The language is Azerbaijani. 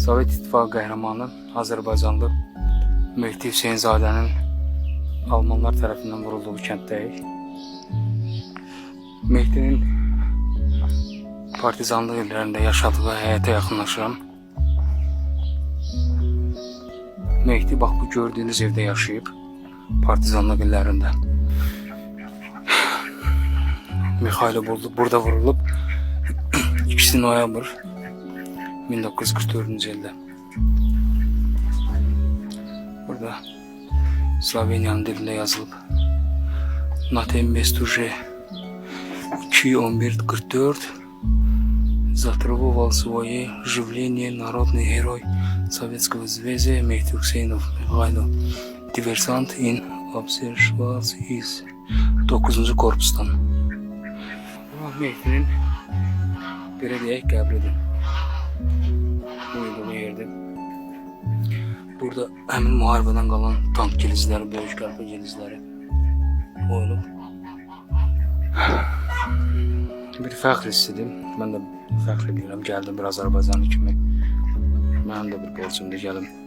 Sovet İttifaqı qəhrəmanı Azərbaycanlı Mehdi Hüseynzadənin Almanlar tərəfindən vurulduğu kənddəyik. Mehdinin partizanlıq illərində yaşadığı həyətə yaxınlaşıram. Mehdi bax bu gördüyünüz evdə yaşayıb partizanlıq illərində. Mikhail burada vurulub 2 noyabr 1944-cü ildə. Burada Sloveniyanın dilində yazılıb. На тем месте уже 2-11-44 затребовал свое живление народный герой Советского Союза Мехди Hüseynov Mikhailov, диверсант in observas из 9. korpusdan. Mehdi'nin belə deyək qəbridir. Uyuduğu yerdə. Burada həmin müharibədən qalan tank gilizləri, böyük qəlpə gilizləri oyulub. Bir fəxr hissidir. Mən də fəxr edirəm. Gəldim bir Azərbaycanlı kimi. Mənim də bir borcumdur, gəlim